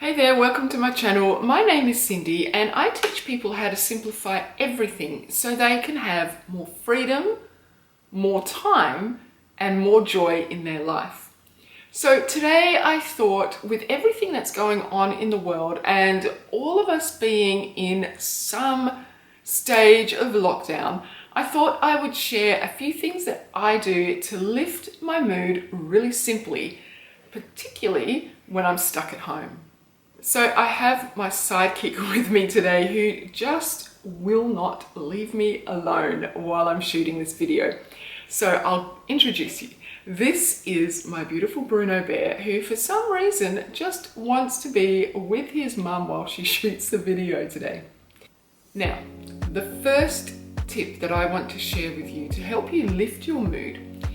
Hey there, welcome to my channel. My name is Cindy and I teach people how to simplify everything so they can have more freedom, more time, and more joy in their life. So today I thought, with everything that's going on in the world and all of us being in some stage of lockdown, I thought I would share a few things that I do to lift my mood really simply, particularly when I'm stuck at home. So I have my sidekick with me today who just will not leave me alone while I'm shooting this video. So I'll introduce you. This is my beautiful Bruno Bear, who for some reason just wants to be with his mum while she shoots the video today. Now, the first tip that I want to share with you to help you lift your mood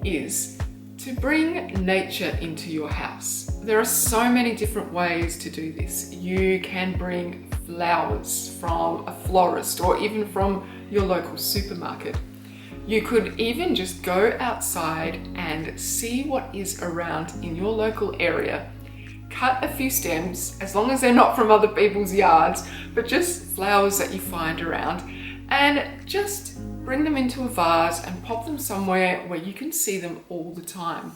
is to bring nature into your house. There are so many different ways to do this. You can bring flowers from a florist or even from your local supermarket. You could even just go outside and see what is around in your local area. Cut a few stems, as long as they're not from other people's yards, but just flowers that you find around, and just bring them into a vase and pop them somewhere where you can see them all the time.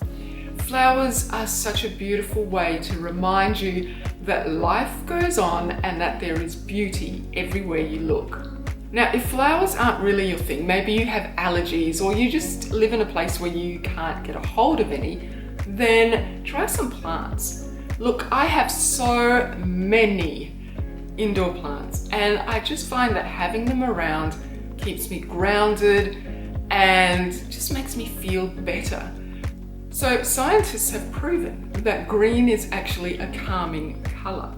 Flowers are such a beautiful way to remind you that life goes on and that there is beauty everywhere you look. Now, if flowers aren't really your thing, maybe you have allergies or you just live in a place where you can't get a hold of any, then try some plants. Look, I have so many indoor plants and I just find that having them around keeps me grounded and just makes me feel better. So scientists have proven that green is actually a calming colour.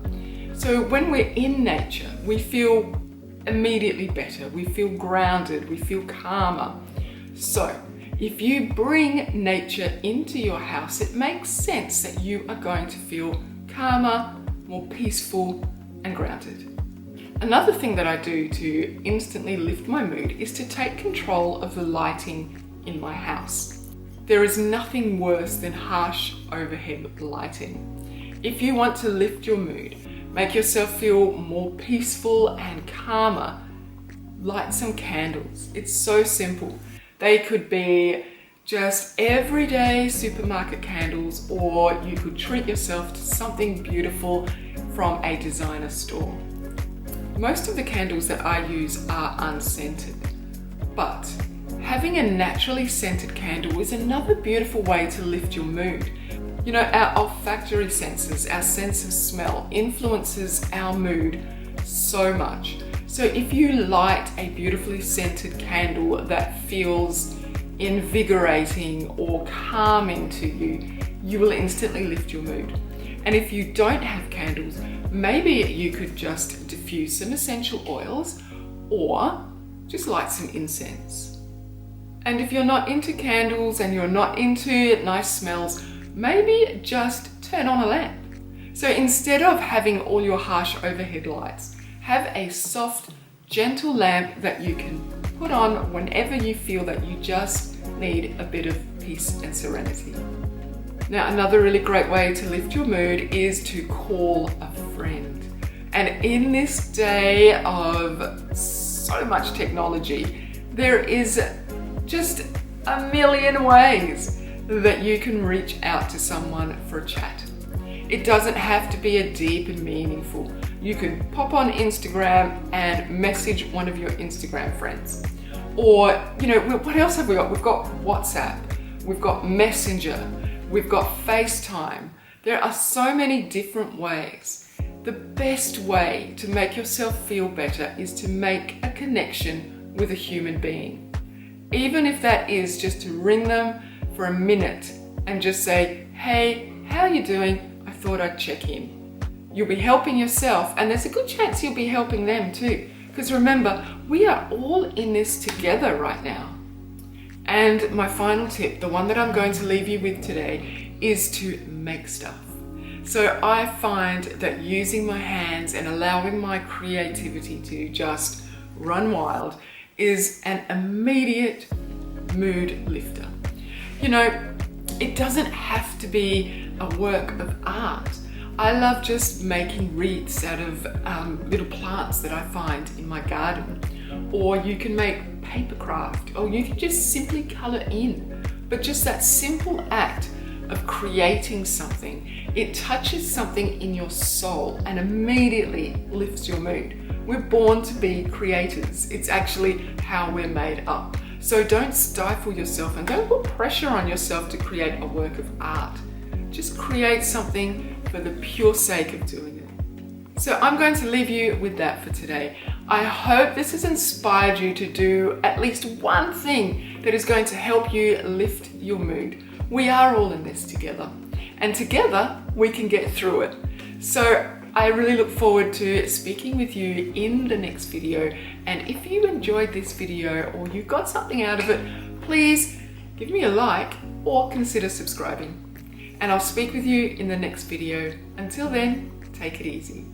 So when we're in nature, we feel immediately better, we feel grounded, we feel calmer. So if you bring nature into your house, it makes sense that you are going to feel calmer, more peaceful and grounded. Another thing that I do to instantly lift my mood is to take control of the lighting in my house. There is nothing worse than harsh overhead lighting. If you want to lift your mood, make yourself feel more peaceful and calmer, light some candles. It's so simple. They could be just everyday supermarket candles, or you could treat yourself to something beautiful from a designer store. Most of the candles that I use are unscented, but having a naturally scented candle is another beautiful way to lift your mood. You know, our olfactory senses, our sense of smell, influences our mood so much. So if you light a beautifully scented candle that feels invigorating or calming to you, you will instantly lift your mood. And if you don't have candles, maybe you could just diffuse some essential oils or just light some incense. And if you're not into candles and you're not into nice smells, maybe just turn on a lamp. So instead of having all your harsh overhead lights, have a soft, gentle lamp that you can put on whenever you feel that you just need a bit of peace and serenity. Now, another really great way to lift your mood is to call a friend. And in this day of so much technology, there is just a million ways that you can reach out to someone for a chat. It doesn't have to be a deep and meaningful. You can pop on Instagram and message one of your Instagram friends. Or, you know, what else have we got? We've got WhatsApp, we've got Messenger, we've got FaceTime. There are so many different ways. The best way to make yourself feel better is to make a connection with a human being. Even if that is just to ring them for a minute and just say, hey, how are you doing? I thought I'd check in. You'll be helping yourself, and there's a good chance you'll be helping them too. Because remember, we are all in this together right now. And my final tip, the one that I'm going to leave you with today, is to make stuff. So I find that using my hands and allowing my creativity to just run wild is an immediate mood lifter. You know, it doesn't have to be a work of art. I love just making wreaths out of little plants that I find in my garden. Or you can make paper craft, or you can just simply colour in. But just that simple act of creating something, it touches something in your soul and immediately lifts your mood. We're born to be creators. It's actually how we're made up. So don't stifle yourself and don't put pressure on yourself to create a work of art. Just create something for the pure sake of doing it. So I'm going to leave you with that for today. I hope this has inspired you to do at least one thing that is going to help you lift your mood. We are all in this together, and together we can get through it. So I really look forward to speaking with you in the next video. And if you enjoyed this video or you got something out of it, please give me a like or consider subscribing. And I'll speak with you in the next video. Until then, take it easy.